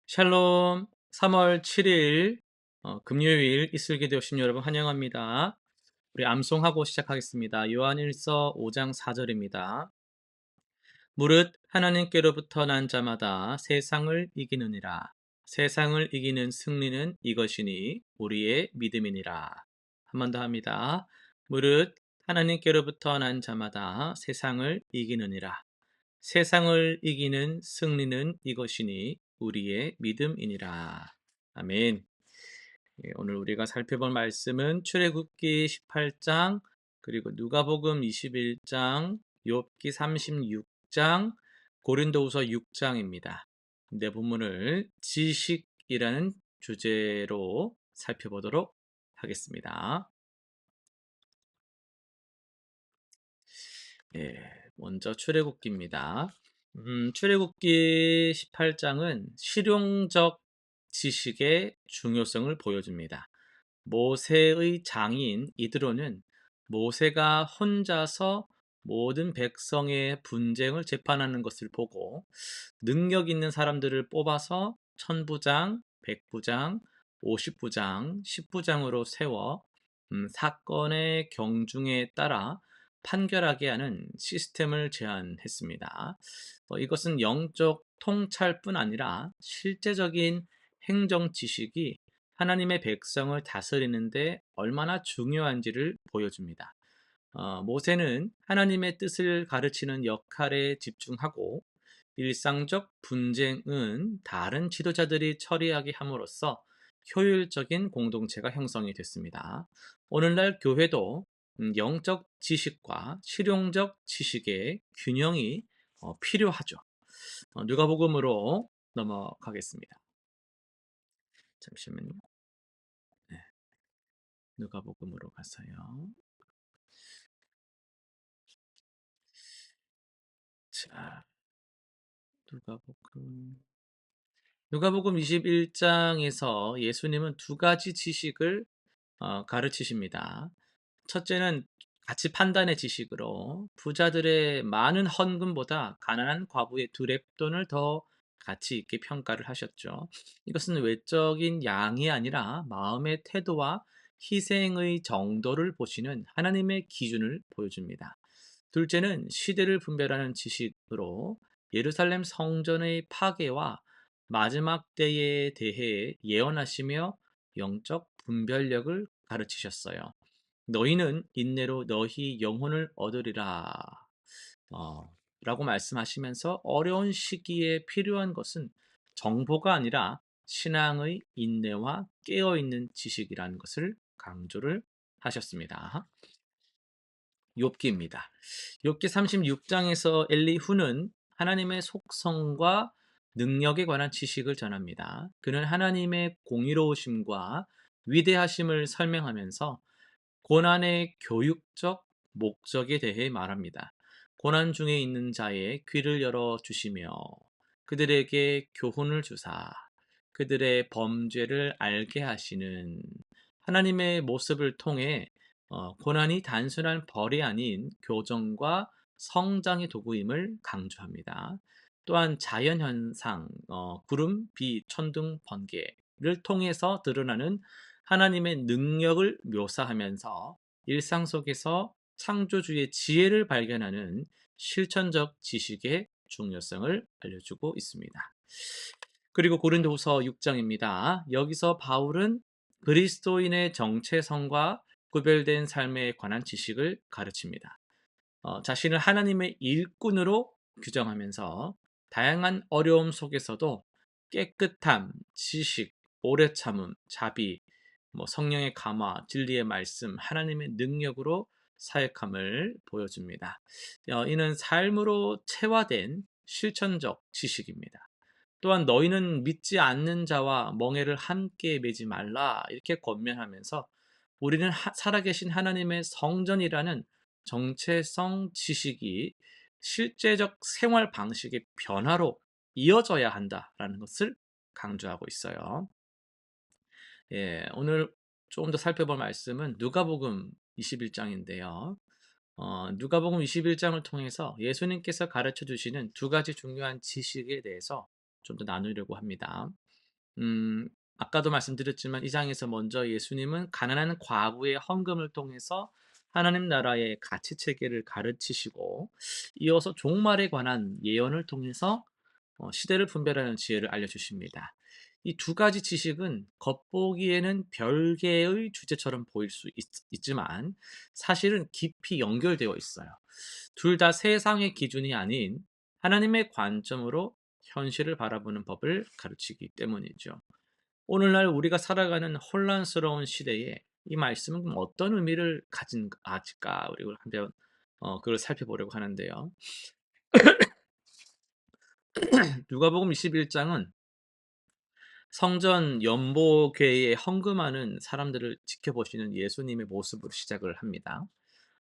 샬롬. 3월 7일 금요일 이슬기도 오신 여러분 환영합니다. 우리 암송하고 시작하겠습니다. 요한일서 5장 4절입니다. 무릇 하나님께로부터 난 자마다 세상을 이기느니라. 세상을 이기는 승리는 이것이니 우리의 믿음이니라. 한 번 더 합니다. 무릇 하나님께로부터 난 자마다 세상을 이기느니라. 세상을 이기는 승리는 이것이니 우리의 믿음이니라. 아멘. 오늘 우리가 살펴볼 말씀은 출애굽기 18장, 그리고 누가복음 21장, 욥기 36장, 고린도후서 6장입니다. 내 본문을 지식이라는 주제로 살펴보도록 하겠습니다. 예, 먼저 출애굽기입니다. 출애굽기 18장은 실용적 지식의 중요성을 보여줍니다. 모세의 장인 이드로는 모세가 혼자서 모든 백성의 분쟁을 재판하는 것을 보고 능력 있는 사람들을 뽑아서 천부장, 백부장, 50부장, 10부장으로 세워 사건의 경중에 따라 판결하게 하는 시스템을 제안했습니다. 이것은 영적 통찰뿐 아니라 실제적인 행정 지식이 하나님의 백성을 다스리는데 얼마나 중요한지를 보여줍니다. 모세는 하나님의 뜻을 가르치는 역할에 집중하고 일상적 분쟁은 다른 지도자들이 처리하게 함으로써 효율적인 공동체가 형성이 됐습니다. 오늘날 교회도 영적 지식과 실용적 지식의 균형이 필요하죠. 누가복음으로 넘어가겠습니다. 잠시만요. 네, 누가복음으로 가서요. 자, 누가복음. 누가복음 21장에서 예수님은 두 가지 지식을 가르치십니다. 첫째는 가치 판단의 지식으로 부자들의 많은 헌금보다 가난한 과부의 두 렙돈을 더 가치 있게 평가를 하셨죠. 이것은 외적인 양이 아니라 마음의 태도와 희생의 정도를 보시는 하나님의 기준을 보여줍니다. 둘째는 시대를 분별하는 지식으로 예루살렘 성전의 파괴와 마지막 때에 대해 예언하시며 영적 분별력을 가르치셨어요. 너희는 인내로 너희 영혼을 얻으리라. 라고 말씀하시면서 어려운 시기에 필요한 것은 정보가 아니라 신앙의 인내와 깨어있는 지식이라는 것을 강조를 하셨습니다. 욥기입니다. 욥기 36장에서 엘리후는 하나님의 속성과 능력에 관한 지식을 전합니다. 그는 하나님의 공의로우심과 위대하심을 설명하면서 고난의 교육적 목적에 대해 말합니다. 고난 중에 있는 자의 귀를 열어 주시며 그들에게 교훈을 주사 그들의 범죄를 알게 하시는 하나님의 모습을 통해 고난이 단순한 벌이 아닌 교정과 성장의 도구임을 강조합니다. 또한 자연현상, 구름, 비, 천둥, 번개를 통해서 드러나는 하나님의 능력을 묘사하면서 일상 속에서 창조주의 지혜를 발견하는 실천적 지식의 중요성을 알려주고 있습니다. 그리고 고린도후서 6장입니다. 여기서 바울은 그리스도인의 정체성과 구별된 삶에 관한 지식을 가르칩니다. 자신을 하나님의 일꾼으로 규정하면서 다양한 어려움 속에서도 깨끗함, 지식, 오래 참음, 자비, 성령의 감화, 진리의 말씀, 하나님의 능력으로 사역함을 보여줍니다. 이는 삶으로 체화된 실천적 지식입니다. 또한 너희는 믿지 않는 자와 멍에를 함께 매지 말라 이렇게 권면하면서 우리는 살아계신 하나님의 성전이라는 정체성 지식이 실제적 생활 방식의 변화로 이어져야 한다라는 것을 강조하고 있어요. 예, 오늘 조금 더 살펴볼 말씀은 누가복음 21장인데요. 누가복음 21장을 통해서 예수님께서 가르쳐 주시는 두 가지 중요한 지식에 대해서 좀 더 나누려고 합니다. 음 아까도 말씀드렸지만 이 장에서 먼저 예수님은 가난한 과부의 헌금을 통해서 하나님 나라의 가치 체계를 가르치시고, 이어서 종말에 관한 예언을 통해서 시대를 분별하는 지혜를 알려주십니다. 이 두 가지 지식은 겉보기에는 별개의 주제처럼 보일 수 있지만 사실은 깊이 연결되어 있어요. 둘 다 세상의 기준이 아닌 하나님의 관점으로 현실을 바라보는 법을 가르치기 때문이죠. 오늘날 우리가 살아가는 혼란스러운 시대에 이 말씀은 그럼 어떤 의미를 가질까? 우리 한번 그걸 살펴보려고 하는데요. 누가복음 21장은 성전 연보궤에 헌금하는 사람들을 지켜보시는 예수님의 모습으로 시작을 합니다.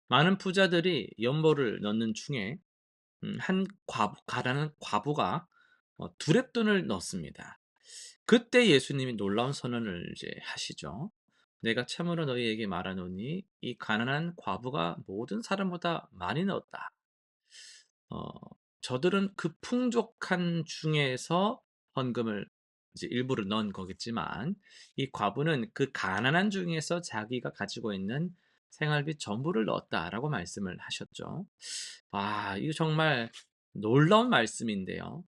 많은 부자들이 연보를 넣는 중에 한 가난한 과부가 두렙돈을 넣습니다. 그때 예수님이 놀라운 선언을 이제 하시죠. "내가 참으로 너희에게 말하노니 이 가난한 과부가 모든 사람보다 많이 넣었다." 어 저들은 그 풍족한 중에서 헌금을 이제 일부를 넣은 거겠지만, 이 과부는 그 가난한 중에서 자기가 가지고 있는 생활비 전부를 넣었다라고 말씀을 하셨죠. 아, 이거 정말 놀라운 말씀인데요.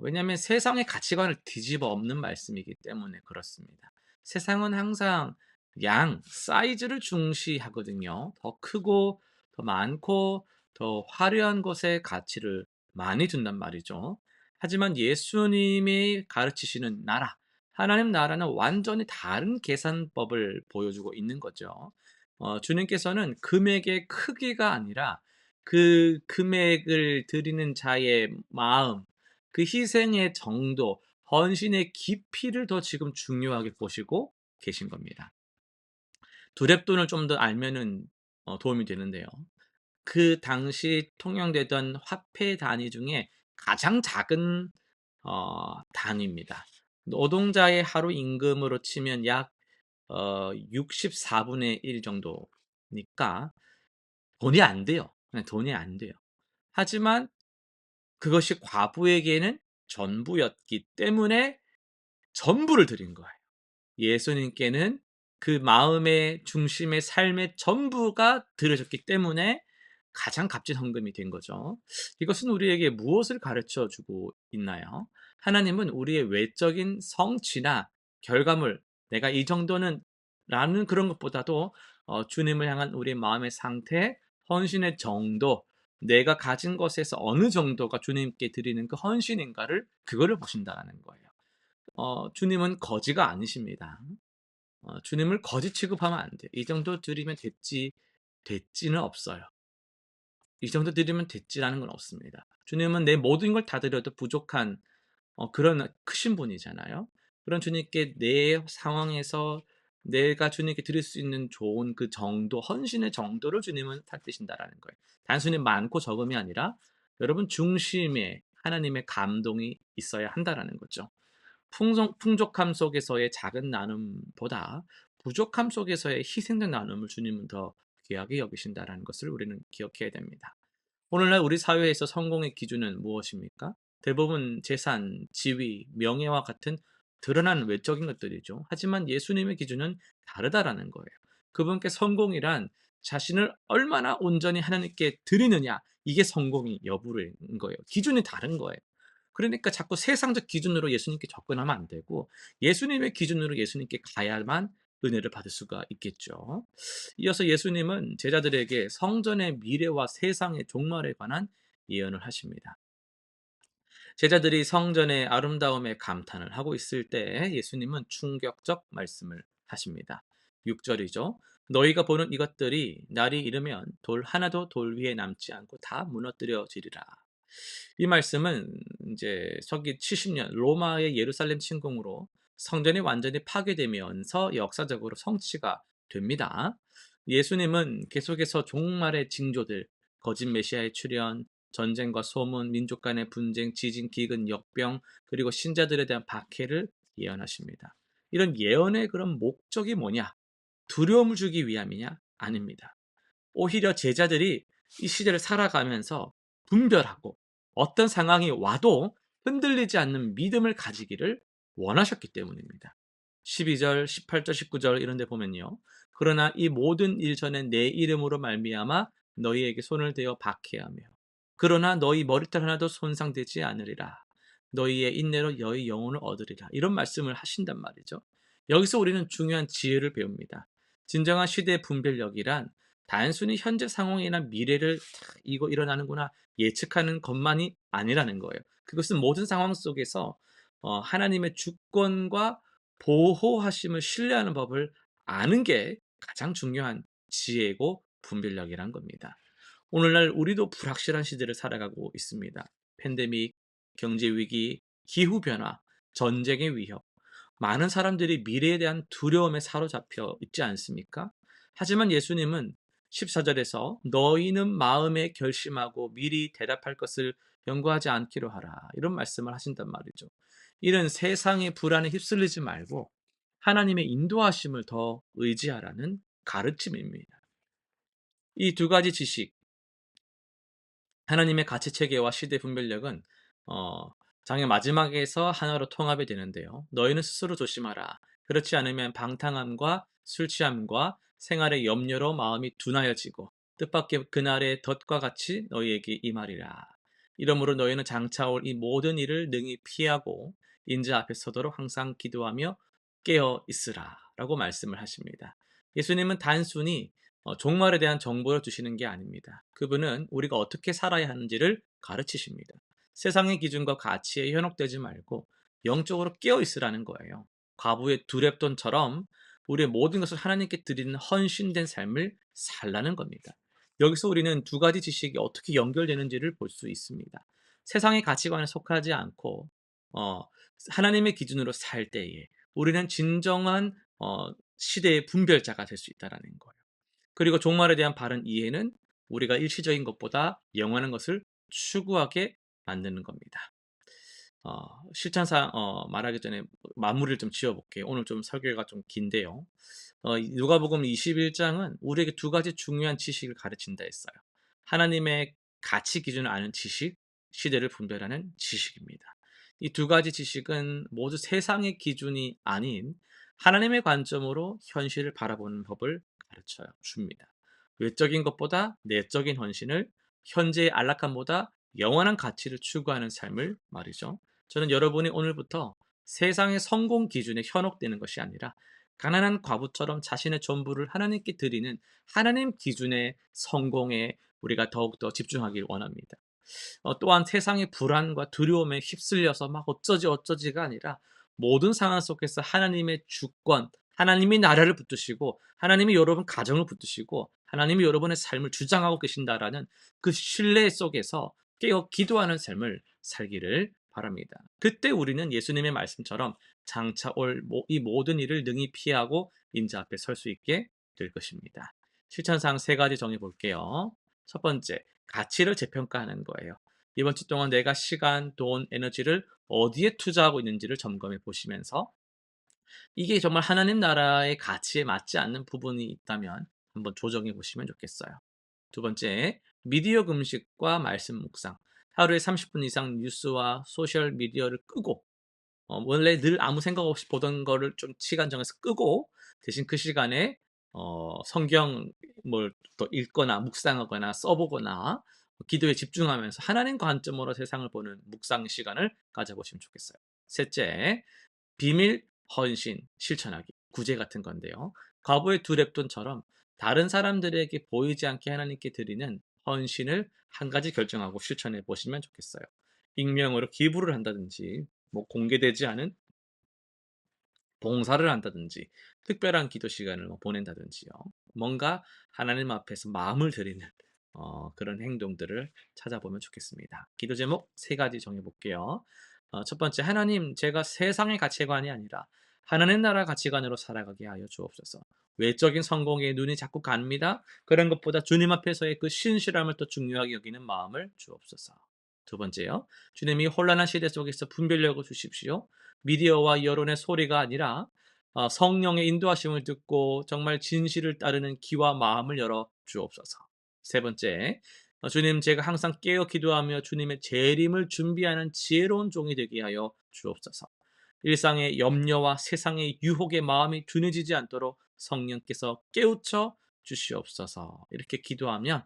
왜냐하면 세상의 가치관을 뒤집어 엎는 말씀이기 때문에 그렇습니다. 세상은 항상 사이즈를 중시하거든요. 더 크고 더 많고 더 화려한 것에 가치를 많이 둔단 말이죠. 하지만 예수님이 가르치시는 나라, 하나님 나라는 완전히 다른 계산법을 보여주고 있는 거죠. 주님께서는 금액의 크기가 아니라 그 금액을 드리는 자의 마음, 그 희생의 정도, 헌신의 깊이를 더 지금 중요하게 보시고 계신 겁니다. 두렙돈을 좀 더 알면은 도움이 되는데요. 그 당시 통용되던 화폐 단위 중에 가장 작은 단위입니다. 노동자의 하루 임금으로 치면 약 64분의 1 정도니까 돈이 안 돼요. 네, 돈이 안 돼요. 하지만 그것이 과부에게는 전부였기 때문에 전부를 드린 거예요. 예수님께는 그 마음의 중심의 삶의 전부가 들어졌기 때문에 가장 값진 헌금이 된 거죠. 이것은 우리에게 무엇을 가르쳐 주고 있나요? 하나님은 우리의 외적인 성취나 결과물, 내가 이 정도는 라는 그런 것보다도 주님을 향한 우리의 마음의 상태, 헌신의 정도, 내가 가진 것에서 어느 정도가 주님께 드리는 그 헌신인가를, 그거를 보신다라는 거예요. 주님은 거지가 아니십니다. 주님을 거지 취급하면 안 돼요. 이 정도 드리면 됐지는 없어요. 이 정도 드리면 됐지라는 건 없습니다. 주님은 내 모든 걸 다 드려도 부족한 그런 크신 분이잖아요. 그런 주님께 내 상황에서 내가 주님께 드릴 수 있는 좋은 그 정도, 헌신의 정도를 주님은 살피신다라는 거예요. 단순히 많고 적음이 아니라 여러분 중심에 하나님의 감동이 있어야 한다라는 거죠. 풍족함 속에서의 작은 나눔보다 부족함 속에서의 희생적 나눔을 주님은 더 귀하게 여기신다라는 것을 우리는 기억해야 됩니다. 오늘날 우리 사회에서 성공의 기준은 무엇입니까? 대부분 재산, 지위, 명예와 같은 드러난 외적인 것들이죠. 하지만 예수님의 기준은 다르다라는 거예요. 그분께 성공이란 자신을 얼마나 온전히 하나님께 드리느냐, 이게 성공이 여부인 거예요. 기준이 다른 거예요. 그러니까 자꾸 세상적 기준으로 예수님께 접근하면 안 되고 예수님의 기준으로 예수님께 가야만 은혜를 받을 수가 있겠죠. 이어서 예수님은 제자들에게 성전의 미래와 세상의 종말에 관한 예언을 하십니다. 제자들이 성전의 아름다움에 감탄을 하고 있을 때 예수님은 충격적 말씀을 하십니다. 6절이죠. 너희가 보는 이것들이 날이 이르면 돌 하나도 돌 위에 남지 않고 다 무너뜨려지리라. 이 말씀은 이제 서기 70년 로마의 예루살렘 침공으로 성전이 완전히 파괴되면서 역사적으로 성취가 됩니다. 예수님은 계속해서 종말의 징조들, 거짓 메시아의 출현, 전쟁과 소문, 민족 간의 분쟁, 지진, 기근, 역병, 그리고 신자들에 대한 박해를 예언하십니다. 이런 예언의 그런 목적이 뭐냐? 두려움을 주기 위함이냐? 아닙니다. 오히려 제자들이 이 시대를 살아가면서 분별하고 어떤 상황이 와도 흔들리지 않는 믿음을 가지기를 원하셨기 때문입니다. 12절, 18절, 19절 이런 데 보면요. 그러나 이 모든 일 전에 내 이름으로 말미암아 너희에게 손을 대어 박해하며 그러나 너희 머리털 하나도 손상되지 않으리라. 너희의 인내로 너희 영혼을 얻으리라. 이런 말씀을 하신단 말이죠. 여기서 우리는 중요한 지혜를 배웁니다. 진정한 시대 분별력이란 단순히 현재 상황이나 미래를 이거 일어나는구나 예측하는 것만이 아니라는 거예요. 그것은 모든 상황 속에서 하나님의 주권과 보호하심을 신뢰하는 법을 아는 게 가장 중요한 지혜고 분별력이란 겁니다. 오늘날 우리도 불확실한 시대를 살아가고 있습니다. 팬데믹, 경제 위기, 기후 변화, 전쟁의 위협. 많은 사람들이 미래에 대한 두려움에 사로잡혀 있지 않습니까? 하지만 예수님은 14절에서 너희는 마음에 결심하고 미리 대답할 것을 연구하지 않기로 하라. 이런 말씀을 하신단 말이죠. 이런 세상의 불안에 휩쓸리지 말고 하나님의 인도하심을 더 의지하라는 가르침입니다. 이 두 가지 지식, 하나님의 가치 체계와 시대 분별력은 어, 장의 마지막에서 하나로 통합이 되는데요. 너희는 스스로 조심하라. 그렇지 않으면 방탕함과 술 취함과 생활의 염려로 마음이 둔하여지고 뜻밖의 그날의 덫과 같이 너희에게 임하리라. 이러므로 너희는 장차 올 이 모든 일을 능히 피하고 인자 앞에 서도록 항상 기도하며 깨어 있으라. 라고 말씀을 하십니다. 예수님은 단순히 종말에 대한 정보를 주시는 게 아닙니다. 그분은 우리가 어떻게 살아야 하는지를 가르치십니다. 세상의 기준과 가치에 현혹되지 말고 영적으로 깨어 있으라는 거예요. 과부의 두렙돈처럼 우리의 모든 것을 하나님께 드리는 헌신된 삶을 살라는 겁니다. 여기서 우리는 두 가지 지식이 어떻게 연결되는지를 볼 수 있습니다. 세상의 가치관에 속하지 않고 어, 하나님의 기준으로 살 때에 우리는 진정한 시대의 분별자가 될 수 있다는 거예요. 그리고 종말에 대한 바른 이해는 우리가 일시적인 것보다 영원한 것을 추구하게 만드는 겁니다. 실천상 말하기 전에 마무리를 좀 지어 볼게요. 오늘 좀 설교가 좀 긴데요. 누가복음 21장은 우리에게 두 가지 중요한 지식을 가르친다 했어요. 하나님의 가치 기준을 아는 지식, 시대를 분별하는 지식입니다. 이 두 가지 지식은 모두 세상의 기준이 아닌 하나님의 관점으로 현실을 바라보는 법을 가르쳐 줍니다. 외적인 것보다 내적인 헌신을, 현재의 안락함보다 영원한 가치를 추구하는 삶을 말이죠. 저는 여러분이 오늘부터 세상의 성공 기준에 현혹되는 것이 아니라 가난한 과부처럼 자신의 전부를 하나님께 드리는 하나님 기준의 성공에 우리가 더욱더 집중하길 원합니다. 또한 세상의 불안과 두려움에 휩쓸려서 막 어쩌지 어쩌지가 아니라 모든 상황 속에서 하나님의 주권, 하나님이 나라를 붙드시고 하나님이 여러분 가정을 붙드시고 하나님이 여러분의 삶을 주장하고 계신다라는 그 신뢰 속에서 깨어 기도하는 삶을 살기를 바랍니다. 그때 우리는 예수님의 말씀처럼 장차 올 이 모든 일을 능히 피하고 인자 앞에 설 수 있게 될 것입니다. 실천상 세 가지 정해 볼게요. 첫 번째, 가치를 재평가하는 거예요. 이번 주 동안 내가 시간, 돈, 에너지를 어디에 투자하고 있는지를 점검해 보시면서 이게 정말 하나님 나라의 가치에 맞지 않는 부분이 있다면 한번 조정해 보시면 좋겠어요. 두 번째, 미디어 금식과 말씀 묵상. 하루에 30분 이상 뉴스와 소셜 미디어를 끄고 원래 늘 아무 생각 없이 보던 거를 좀 시간 정해서 끄고 대신 그 시간에 성경을 더 읽거나 묵상하거나 써보거나 기도에 집중하면서 하나님 관점으로 세상을 보는 묵상 시간을 가져보시면 좋겠어요. 셋째, 비밀, 헌신, 실천하기. 구제 같은 건데요. 과부의 두 랩돈처럼 다른 사람들에게 보이지 않게 하나님께 드리는 헌신을 한 가지 결정하고 실천해 보시면 좋겠어요. 익명으로 기부를 한다든지 뭐 공개되지 않은 봉사를 한다든지 특별한 기도 시간을 뭐 보낸다든지요. 뭔가 하나님 앞에서 마음을 드리는 그런 행동들을 찾아보면 좋겠습니다. 기도 제목 세 가지 정해 볼게요. 첫 번째, 하나님, 제가 세상의 가치관이 아니라 하나님 나라 가치관으로 살아가게 하여 주옵소서. 외적인 성공에 눈이 자꾸 갑니다. 그런 것보다 주님 앞에서의 그 신실함을 더 중요하게 여기는 마음을 주옵소서. 두 번째요. 주님이 혼란한 시대 속에서 분별력을 주십시오. 미디어와 여론의 소리가 아니라 성령의 인도하심을 듣고 정말 진실을 따르는 귀와 마음을 열어 주옵소서. 세 번째, 주님, 제가 항상 깨어 기도하며 주님의 재림을 준비하는 지혜로운 종이 되게 하여 주옵소서. 일상의 염려와 세상의 유혹에 마음이 둔해지지 않도록 성령께서 깨우쳐 주시옵소서. 이렇게 기도하면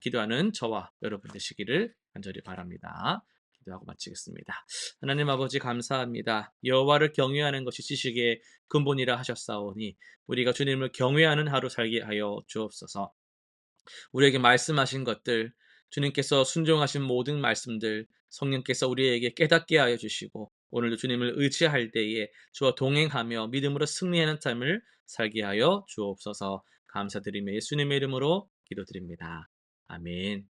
기도하는 저와 여러분 되시기를 간절히 바랍니다. 기도하고 마치겠습니다. 하나님 아버지 감사합니다. 여호와를 경외하는 것이 지식의 근본이라 하셨사오니 우리가 주님을 경외하는 하루 살게 하여 주옵소서. 우리에게 말씀하신 것들, 주님께서 순종하신 모든 말씀들, 성령께서 우리에게 깨닫게 하여 주시고 오늘도 주님을 의지할 때에 주와 동행하며 믿음으로 승리하는 삶을 살게 하여 주옵소서. 감사드리며 예수님의 이름으로 기도드립니다. 아멘.